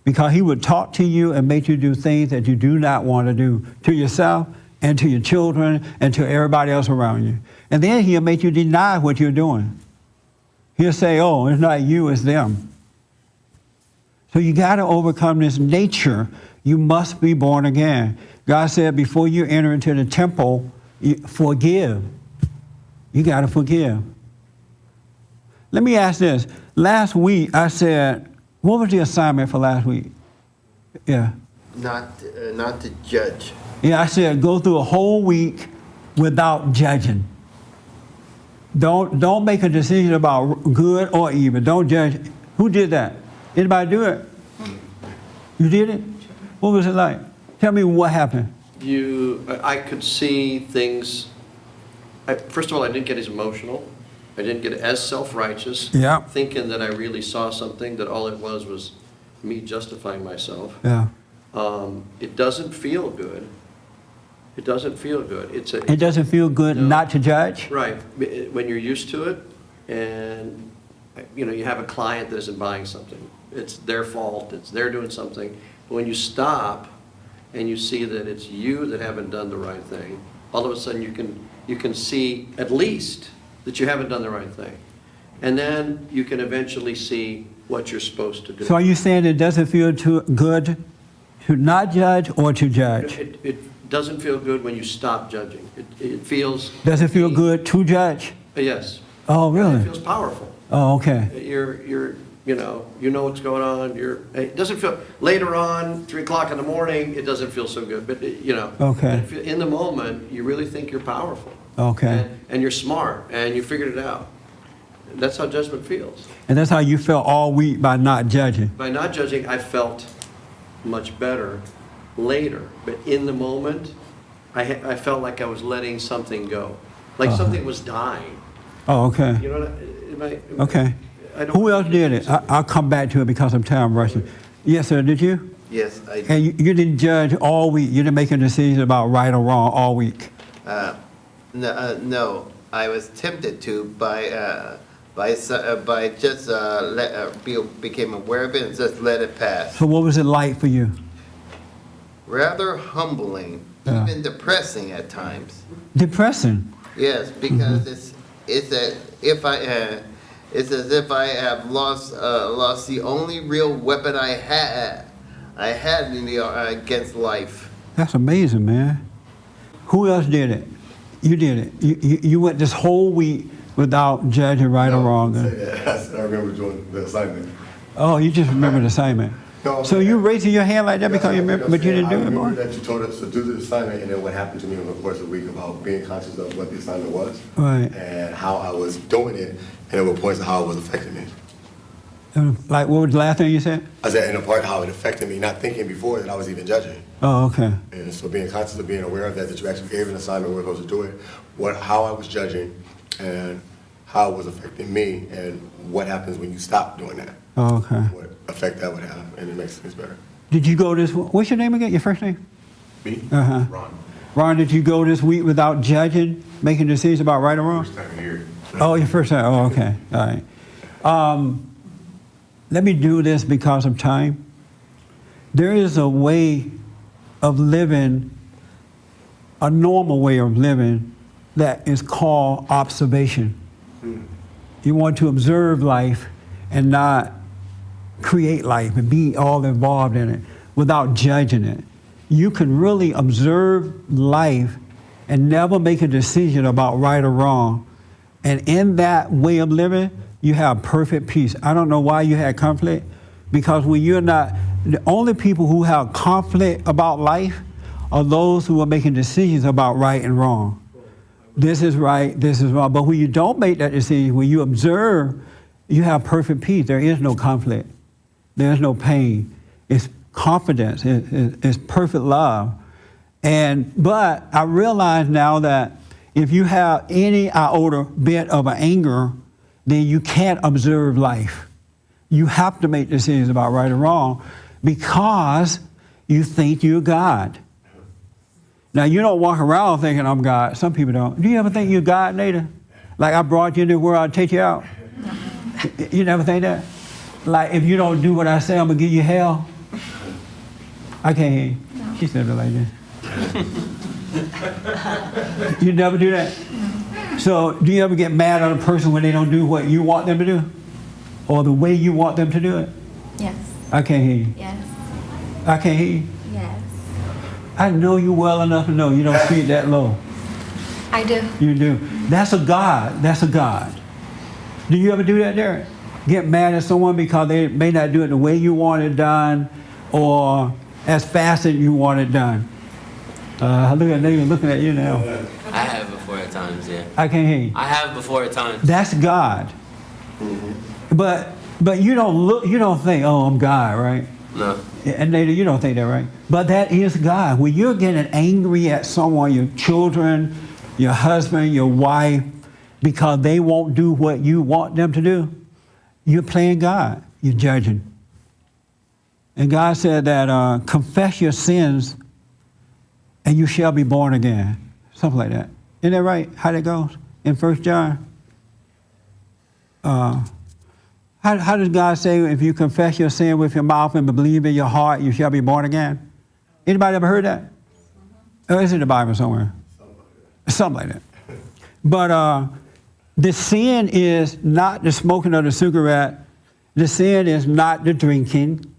Because he would talk to you and make you do things that you do not want to do to yourself and to your children and to everybody else around you. And then he'll make you deny what you're doing. He'll say, oh, it's not you, it's them. So you got to overcome this nature. You must be born again. God said before you enter into the temple, forgive. You got to forgive. Let me ask this. Last week I said, what was the assignment for last week? Yeah. Not to judge. Yeah, I said go through a whole week without judging. Don't make a decision about good or evil. Don't judge. Who did that? Anybody do it? You did it? What was it like? Tell me what happened. I could see things. First of all, I didn't get as emotional. I didn't get as self-righteous. Yeah. Thinking that I really saw something, that all it was me justifying myself. Yeah. It doesn't feel good. It doesn't feel good. It doesn't feel good not to judge? Right. When you're used to it and you have a client that isn't buying something. It's their fault. They're doing something. But when you stop and you see that it's you that haven't done the right thing, all of a sudden you can see at least that you haven't done the right thing. And then you can eventually see what you're supposed to do. So are you saying it doesn't feel too good to not judge or to judge? It doesn't feel good when you stop judging. It feels... Does it feel good to judge? Yes. Oh, really? It feels powerful. Oh, okay. You know what's going on. It doesn't feel, later on, 3 o'clock in the morning, it doesn't feel so good. But, Okay. but in the moment, you really think you're powerful. Okay. And you're smart, and you figured it out. That's how judgment feels. And that's how you felt all week by not judging? By not judging, I felt much better later. But in the moment, I felt like I was letting something go. Like something was dying. Oh, okay. You know what I... Okay. Who else did it? I'll come back to it because I'm time rushing. Yes, sir, did you? Yes, I did. And you didn't judge all week? You didn't make a decision about right or wrong all week? No, I was tempted to became aware of it and just let it pass. So what was it like for you? Rather humbling, even depressing at times. Depressing? Yes, because it's as if I have lost the only real weapon I had against life. That's amazing, man. Who else did it? You did it. You went this whole week without judging right or wrong. I remember doing the assignment. Oh, you just remember the assignment. No, so you raising your hand like that because you remember, but you didn't do it, I boy? remember that you told us to do the assignment, and then what happened to me over the course of the week about being conscious of what the assignment was. Right. And how I was doing it, and there were points of how it was affecting me. Like, what was the last thing you said? I said, in a part, how it affected me, not thinking before that I was even judging. Oh, okay. And so being conscious of being aware of that you actually gave an assignment, we're supposed to do it, how I was judging, and how it was affecting me, and what happens when you stop doing that. Oh, okay. What effect that would have, and it makes things better. Did you go what's your name again, your first name? Me? Uh-huh. Ron. Ron, did you go this week without judging, making decisions about right or wrong? First time here. Oh, your first time. Oh, okay. All right. Let me do this because of time. There is a way of living, a normal way of living, that is called observation. You want to observe life and not create life and be all involved in it without judging it. You can really observe life and never make a decision about right or wrong. And in that way of living, you have perfect peace. I don't know why you had conflict, because when you're not, the only people who have conflict about life are those who are making decisions about right and wrong. This is right, this is wrong. But when you don't make that decision, when you observe, you have perfect peace. There is no conflict. There's no pain. It's confidence. It's perfect love. But I realize now that if you have any iota bit of anger, then you can't observe life. You have to make decisions about right or wrong because you think you're God. Now, you don't walk around thinking I'm God. Some people don't. Do you ever think you're God, Nada? Like I brought you into the world, I'll take you out? You never think that? Like if you don't do what I say, I'm going to give you hell? I can't hear you. No. She said it like this. You never do that? So do you ever get mad at a person when they don't do what you want them to do? Or the way you want them to do it? Yes. I can't hear you. Yes. I can't hear you. Yes. I know you well enough to know you don't speak that low. I do. You do. That's a God. That's a God. Do you ever do that, Derek? Get mad at someone because they may not do it the way you want it done or as fast as you want it done? Look at David looking at you now. I have before at times, yeah. I can't hear you. I have before at times. That's God. Mm-hmm. But you don't think, oh, I'm God, right? No. And Nada, you don't think that, right? But that is God. When you're getting angry at someone, your children, your husband, your wife, because they won't do what you want them to do, you're playing God. You're judging. And God said that confess your sins and you shall be born again. Something like that. Isn't that right? How that goes in 1 John? How does God say if you confess your sin with your mouth and believe in your heart, you shall be born again? Anybody ever heard that? Or is it in the Bible somewhere? Something like that. But the sin is not the smoking of the cigarette. The sin is not the drinking.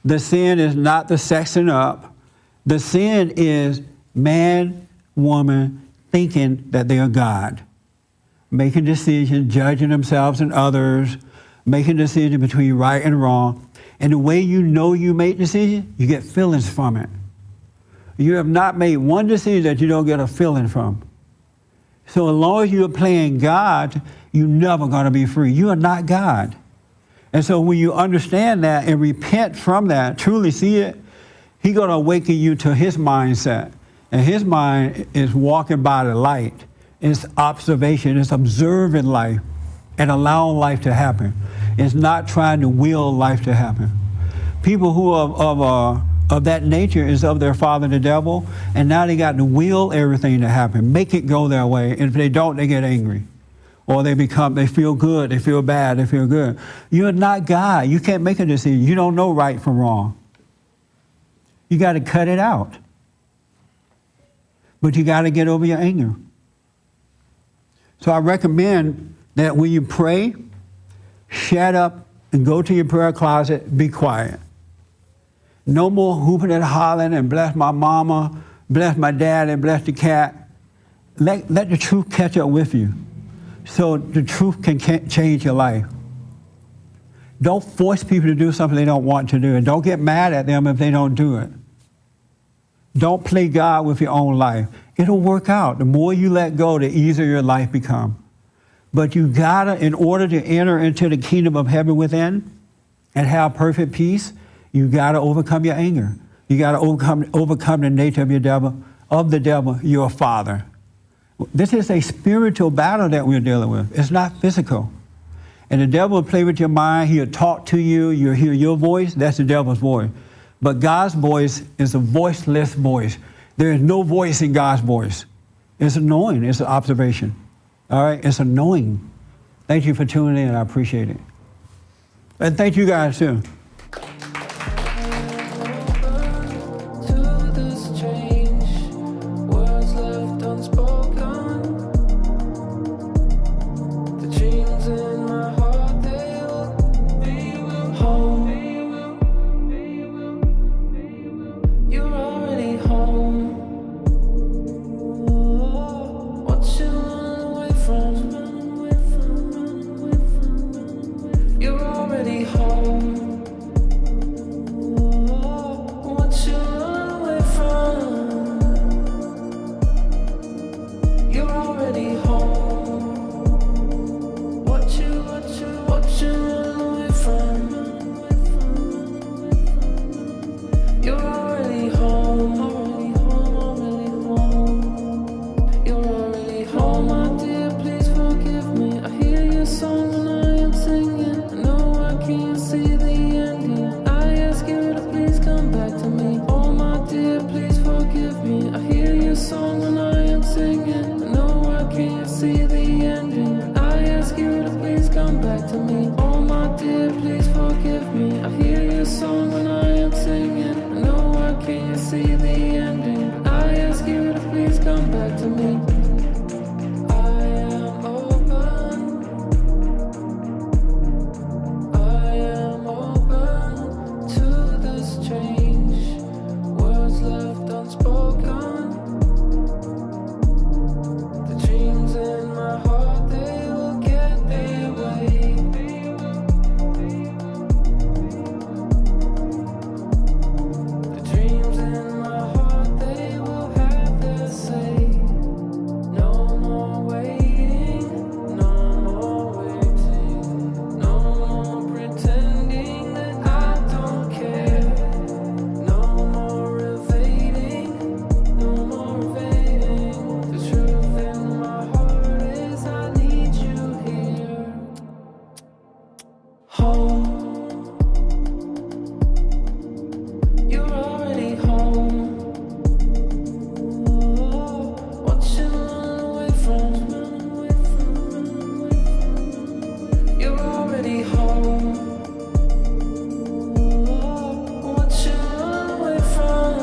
The sin is not the sexing up. The sin is man, woman thinking that they are God, making decisions, judging themselves and others, making decisions between right and wrong. And the way you know you make decisions, you get feelings from it. You have not made one decision that you don't get a feeling from. So as long as you're playing God, you're never going to be free. You are not God. And so when you understand that and repent from that, truly see it, He's going to awaken you to His mindset. And His mind is walking by the light. It's observation. It's observing life and allowing life to happen. It's not trying to will life to happen. People who are of that nature is of their father, the devil, and now they got to will everything to happen, make it go their way. And if they don't, they get angry. Or they feel good, they feel bad, they feel good. You're not God. You can't make a decision. You don't know right from wrong. You got to cut it out. But you got to get over your anger. So I recommend that when you pray, shut up and go to your prayer closet, be quiet. No more hooping and hollering and bless my mama, bless my dad, and bless the cat. Let the truth catch up with you so the truth can change your life. Don't force people to do something they don't want to do, and don't get mad at them if they don't do it. Don't play God with your own life. It'll work out. The more you let go, the easier your life becomes. But you gotta, in order to enter into the kingdom of heaven within and have perfect peace, you gotta overcome your anger. You gotta overcome the nature of the devil, your father. This is a spiritual battle that we're dealing with. It's not physical. And the devil will play with your mind. He'll talk to you. You'll hear your voice. That's the devil's voice. But God's voice is a voiceless voice. There is no voice in God's voice. It's annoying. It's an observation. All right? It's annoying. Thank you for tuning in. I appreciate it. And thank you guys, too. The dreams in my heart, they will hold me. already home. What you run away from? You're already home. You're already home, my dear. Please forgive me. I hear your song when I am singing. I know I can't see the ending. I ask you to please come back to me. Oh, my dear, please forgive me. I hear your song when I am singing. I know I can't see the ending. I ask you to please come back to me. Oh, my dear, please forgive me. I hear your song when I am singing. I know I can't see the ending. I ask you to please come back to me. I am open. I am open to this change. Words left unspoken. The dreams in my heart, they will get their way. The dreams in my heart, they will have their say. No more waiting, no more waiting, no more pretending that I don't care. No more evading, no more evading. The truth in my heart is I need you here. Home. You're already home. What you run away from? You're already home. What you run away from?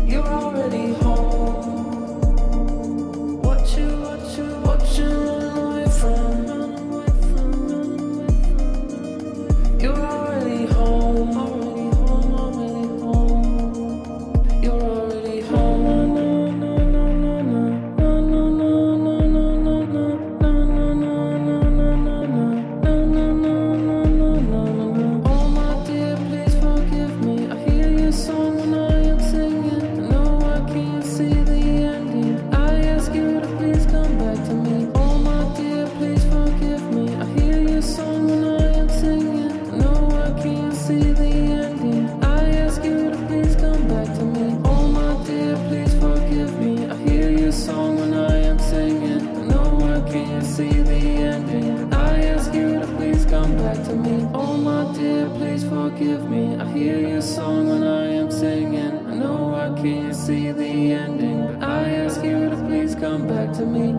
You're already home. What you run away from? You're already home. You're already home. Oh, my dear, please forgive me. I hear your song when I am singing. I know I can't see the ending. I ask you to please come back to me. Oh, my dear, please forgive me. I hear your song when I am singing. I know I can't see the ending. I ask you to please come back to me. Oh, my dear, please forgive me. I hear your song when I am singing. I know I can't see the ending. I ask you to please come back to me. Oh, my dear, please forgive me. I hear your song when I am singing. I know I can't see the ending. I ask you to please come back to me.